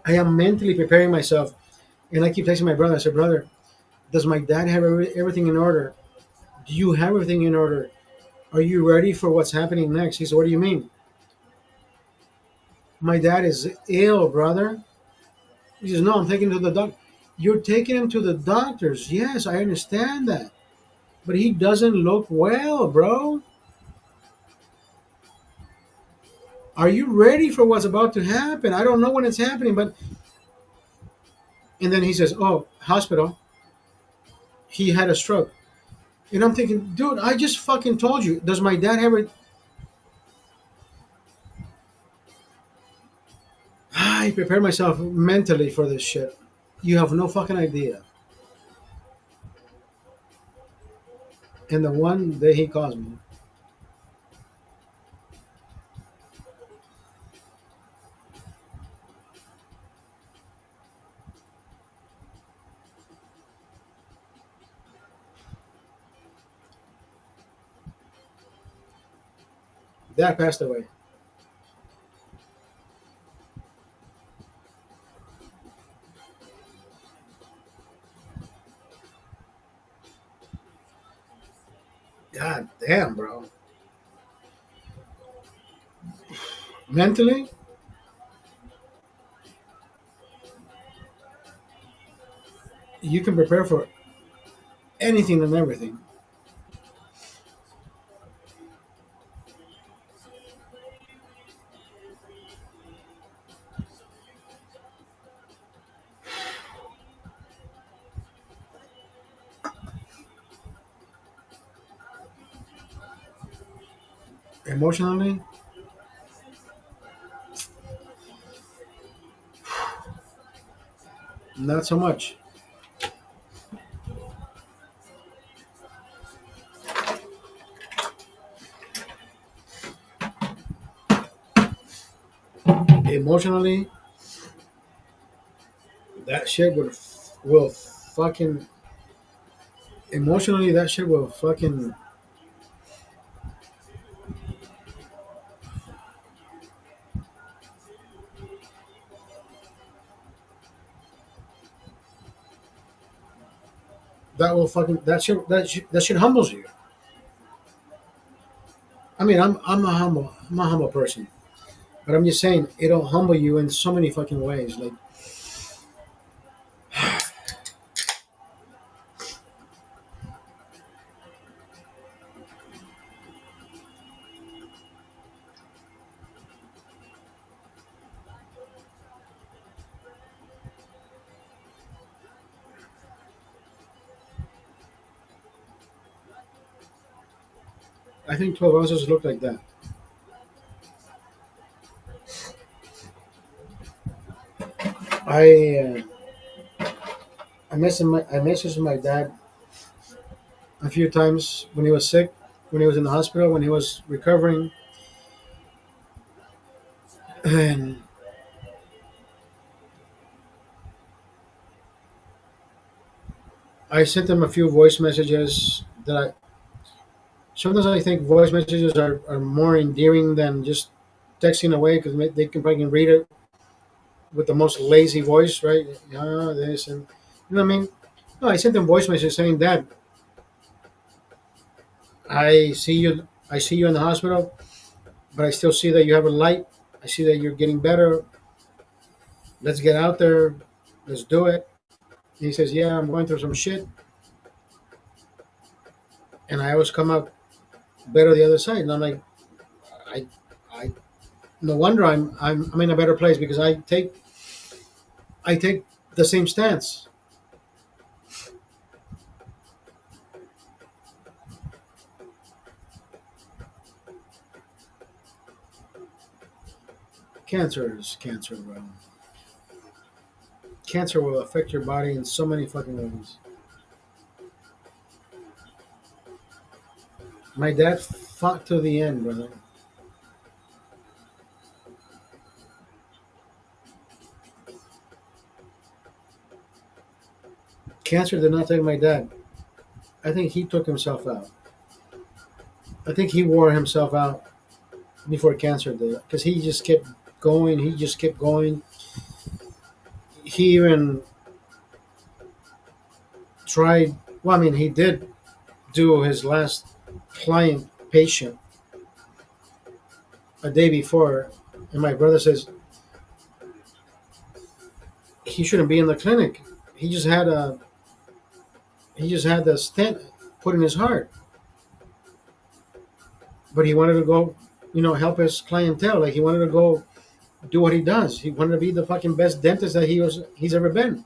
I am mentally preparing myself, And I keep texting my brother. I said, brother, does my dad have everything in order? Do you have everything in order? Are you ready for what's happening next? He said, what do you mean? My dad is ill, brother. He says, no, I'm taking him to the doctor. You're taking him to the doctors. Yes, I understand that. But he doesn't look well, bro. Are you ready for what's about to happen? I don't know when it's happening, but. And then he says, oh, hospital. He had a stroke. And I'm thinking, dude, I just fucking told you. Does my dad have it? I prepared myself mentally for this shit. You have no fucking idea. And the one day he calls me, dad passed away. God damn, bro. Mentally, you can prepare for anything and everything. Emotionally, not so much. Emotionally, that shit will fucking emotionally that shit will fucking that will fucking that shit humbles you. I mean, I'm a humble person, but I'm just saying it'll humble you in so many fucking ways. Like I think 12 ounces look like that. I I messaged my dad a few times when he was sick, when he was in the hospital, when he was recovering, and I sent him a few voice messages that I sometimes I think voice messages are more endearing than just texting away because they can probably read it with the most lazy voice, right? Yeah, this and you know what I mean. No, I sent him voice messages saying, "Dad, I see you. I see you in the hospital, but I still see that you have a light. I see that you're getting better. Let's get out there. Let's do it." And he says, "Yeah, I'm going through some shit, and I always come out better the other side." And I'm like, I, I, no wonder I'm in a better place because I take the same stance. Cancer is cancer, bro. Cancer will affect your body in so many fucking ways. My dad fought to the end, brother. Cancer did not take my dad. I think he took himself out. I think he wore himself out before cancer did because he just kept going. He just kept going. He even tried. Well, I mean, he did do his last client patient a day before, and my brother says he shouldn't be in the clinic. He just had a he just had the stent put in his heart, but he wanted to go, help his clientele. Like he wanted to go do what he does. He wanted to be the fucking best dentist that he's ever been.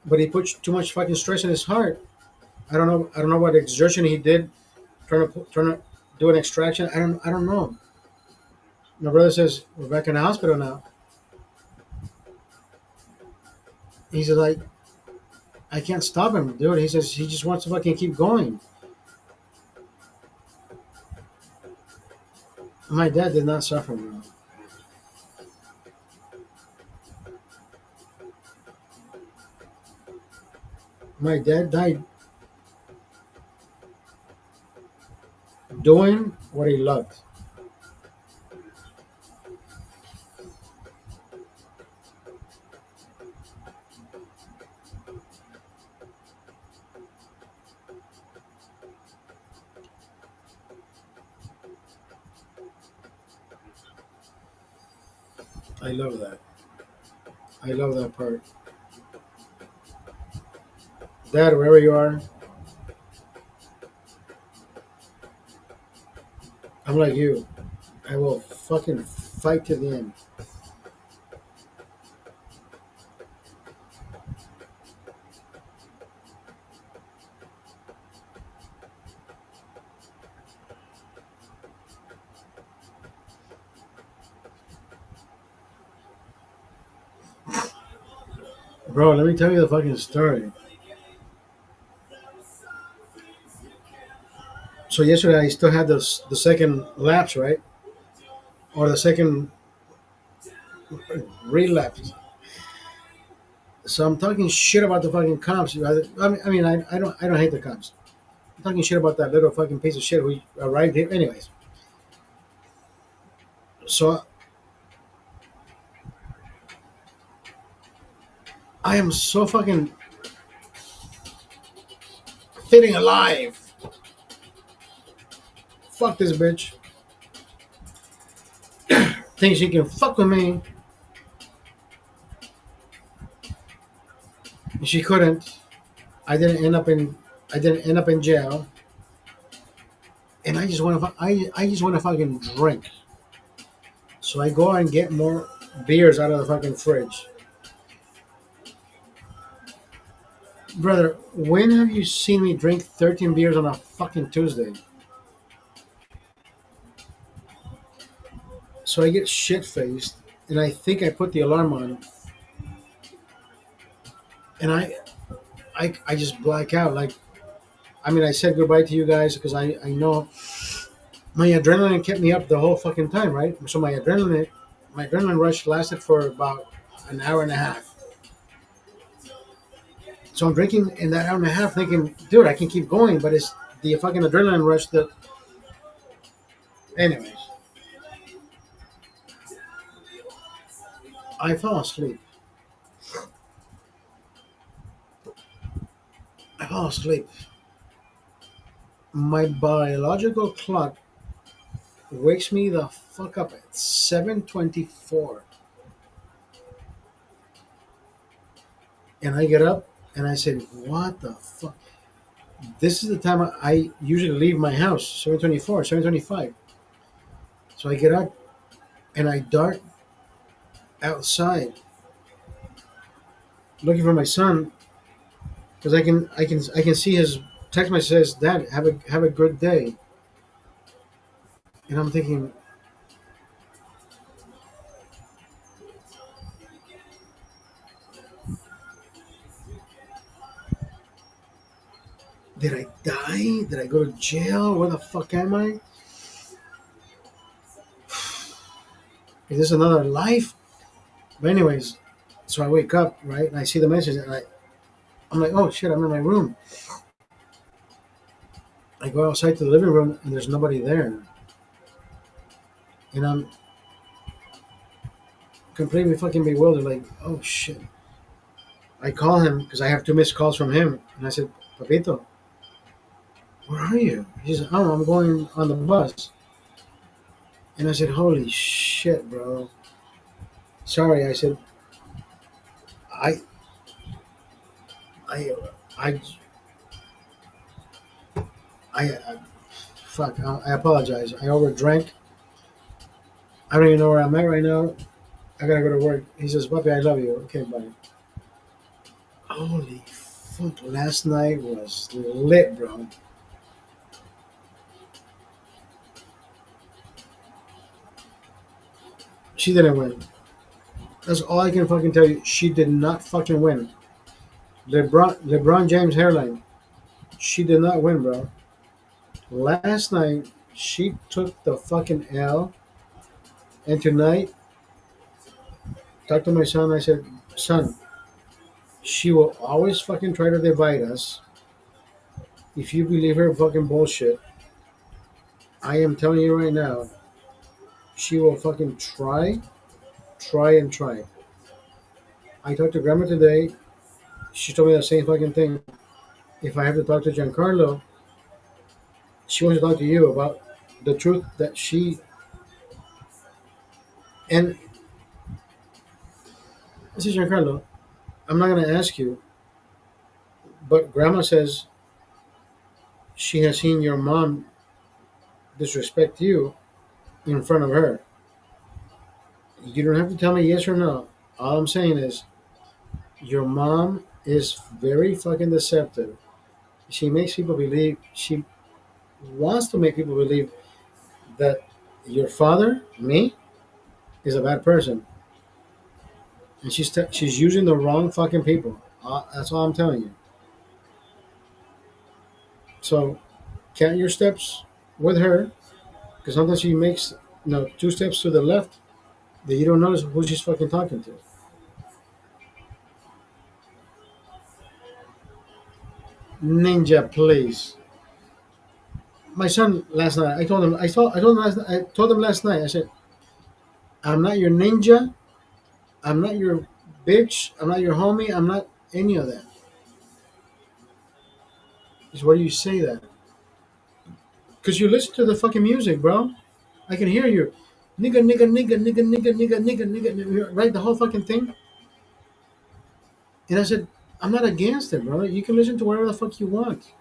But he put too much fucking stress in his heart. I don't know. I don't know what exertion he did trying to do an extraction. I don't know. My brother says we're back in the hospital now. He says like I can't stop him, dude. He says he just wants to fucking keep going. My dad did not suffer, bro. My dad died doing what he loved. I love that. I love that part. Dad, wherever you are, I'm like you. I will fucking fight to the end. Bro, let me tell you the fucking story. So yesterday I still had the second lapse, right? Or the second relapse. So I'm talking shit about the fucking cops. I don't hate the cops. I'm talking shit about that little fucking piece of shit who arrived here. Anyways, so I am so fucking feeling alive. Fuck this bitch. Thinks she can fuck with me. She couldn't. I didn't end up in. I didn't end up in jail. And I just want to. I just want to fucking drink. So I go and get more beers out of the fucking fridge. Brother, when have you seen me drink 13 beers on a fucking Tuesday? So I get shit faced, and I think I put the alarm on, and I just black out. Like, I mean, I said goodbye to you guys because I know my adrenaline kept me up the whole fucking time, right? So my adrenaline rush lasted for about an hour and a half. So I'm drinking in that hour and a half, thinking, dude, I can keep going, but it's the fucking adrenaline rush that. Anyways, I fell asleep. I fell asleep. My biological clock wakes me the fuck up at 7:24, and I get up and I said, "What the fuck?" This is the time I usually leave my house, 7:24, 7:25. So I get up and I dart outside looking for my son because I can see his text message says, "Dad, have a good day," and I'm thinking, did I die? Did I go to jail? Where the fuck am I? Is this another life? But anyways, so I wake up, right, and I see the message, and I'm like, oh shit, I'm in my room. I go outside to the living room, and there's nobody there, and I'm completely fucking bewildered. Like, oh shit, I call him because I have two missed calls from him, and I said, Papito, where are you? He said, oh, I'm going on the bus. And I said, holy shit, bro. Sorry, I said, I, I, I, I fuck, I apologize. I overdrank. I don't even know where I'm at right now. I gotta go to work. He says, Puppy, I love you. Okay, bye. Holy fuck, last night was lit, bro. She didn't win. That's all I can fucking tell you. She did not fucking win. LeBron James hairline. She did not win, bro. Last night, she took the fucking L. And tonight, talked to my son. I said, son, she will always fucking try to divide us. If you believe her fucking bullshit, I am telling you right now, she will fucking try and try. I talked to grandma today. She told me the same fucking thing. If I have to talk to Giancarlo, she wants to talk to you about the truth that she. And this is Giancarlo. I'm not going to ask you, but grandma says she has seen your mom disrespect you in front of her. You don't have to tell me yes or no. All I'm saying is your mom is very fucking deceptive. She makes people believe, she wants to make people believe that your father, me, is a bad person. And she's using the wrong fucking people. That's all I'm telling you. So count your steps with her, because sometimes she makes two steps to the left that you don't notice who she's fucking talking to. Ninja, please. My son last night. I told him last night. I said, I'm not your ninja. I'm not your bitch. I'm not your homie. I'm not any of that. Is why do you say that? Because you listen to the fucking music, bro. I can hear you. Nigga, nigga, nigga, nigga, nigga, nigga, nigga, nigga, right? The whole fucking thing. And I said, I'm not against it, bro. You can listen to whatever the fuck you want.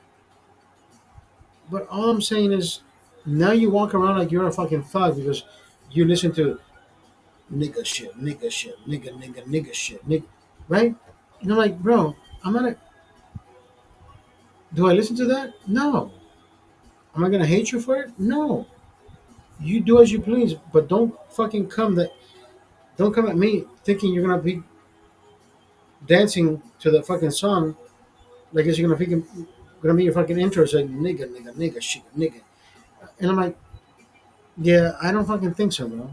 But all I'm saying is, now you walk around like you're a fucking thug because you listen to nigga shit, nigga shit, nigga, right? And I'm like, bro, I'm not. Do I listen to that? No. Am I gonna hate you for it? No. You do as you please, but don't fucking come that. Don't come at me thinking you're gonna be dancing to the fucking song like it's gonna be your fucking intro. It's like nigga shit, nigga. And I'm like, yeah, I don't fucking think so, bro.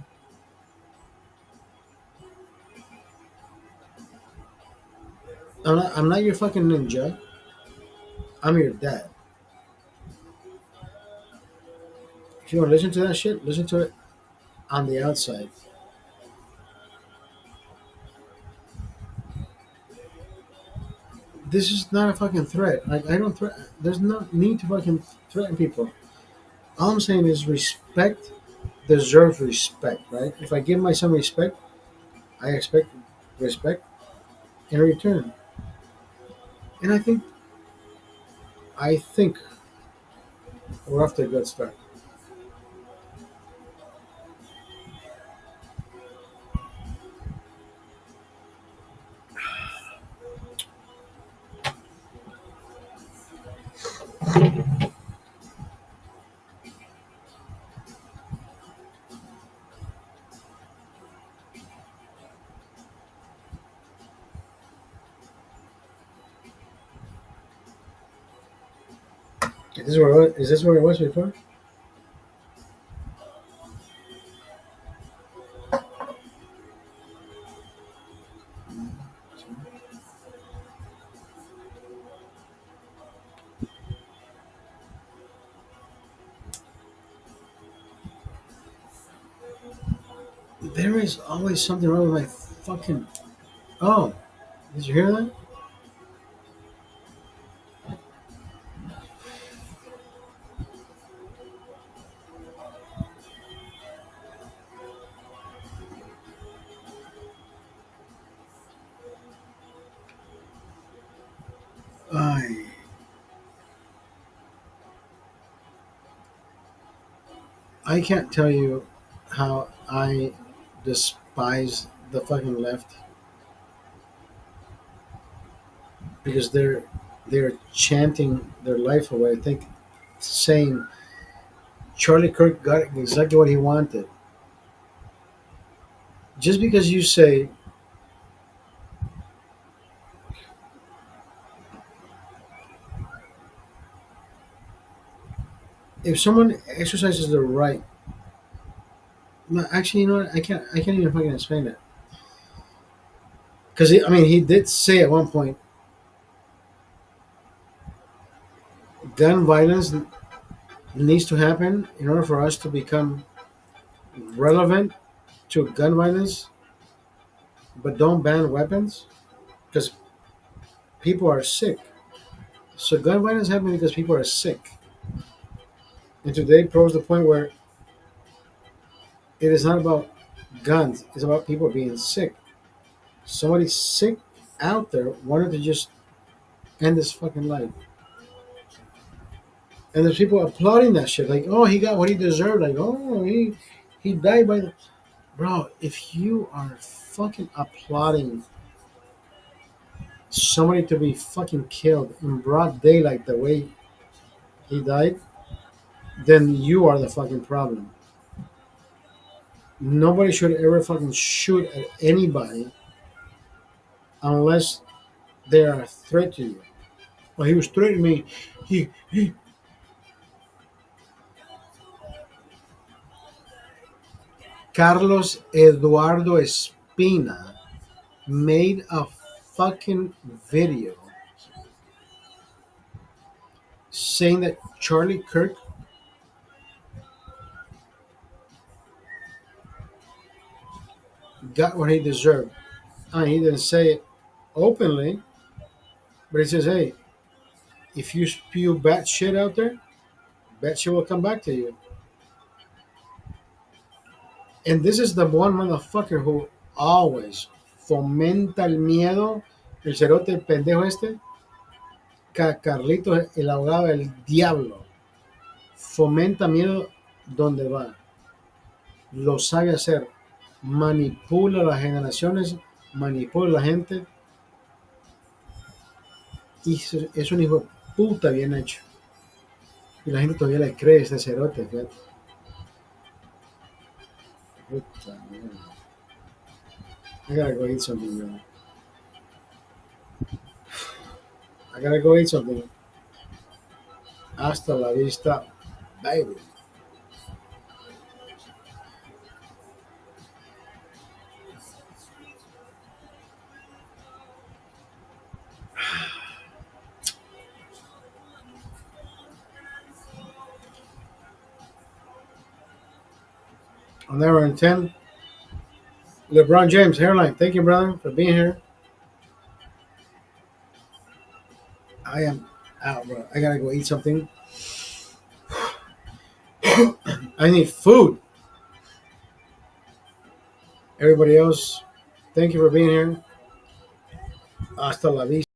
I'm not your fucking ninja. I'm your dad. If you want to listen to that shit, listen to it on the outside. This is not a fucking threat. Like I don't threat. There's no need to fucking threaten people. All I'm saying is respect deserves respect, right? If I give my son respect, I expect respect in return. And I think we're off to a good start. Is this where it was before? There is always something wrong with my fucking. Oh, did you hear that? I I can't tell you how I despise the fucking left because they're chanting their life away. I think saying Charlie Kirk got exactly what he wanted. Just because you say if someone exercises their right, no, actually, you know what? I can't even fucking explain that because I mean he did say at one point gun violence needs to happen in order for us to become relevant to gun violence, but don't ban weapons because people are sick. So gun violence happens because people are sick. And today proves the point where it is not about guns; it's about people being sick. Somebody sick out there wanted to just end his fucking life, and there's people applauding that shit. Like, oh, he got what he deserved. Like, oh, he died by the bro. If you are fucking applauding somebody to be fucking killed in broad daylight the way he died, then you are the fucking problem. Nobody should ever fucking shoot at anybody unless they are a threat to you. Well, he was threatening me. He Carlos Eduardo Espina made a fucking video saying that Charlie Kirk got what he deserved. He didn't say it openly, but he says, "Hey, if you spew bad shit out there, bad shit will come back to you." And this is the one motherfucker who always fomenta el miedo, el cerote, el pendejo este, Carlitos, el abogado del diablo, fomenta miedo donde va, lo sabe hacer, manipula las generaciones, manipula a la gente y es un hijo de puta bien hecho. Y la gente todavía le cree a este cerote, fíjate. Puta mierda. I gotta go eat something, bro. I gotta go eat something. Hasta la vista, baby. On hour and 10, LeBron James, hairline. Thank you, brother, for being here. I am out, bro. I gotta go eat something. I need food. Everybody else, thank you for being here. Hasta la vista.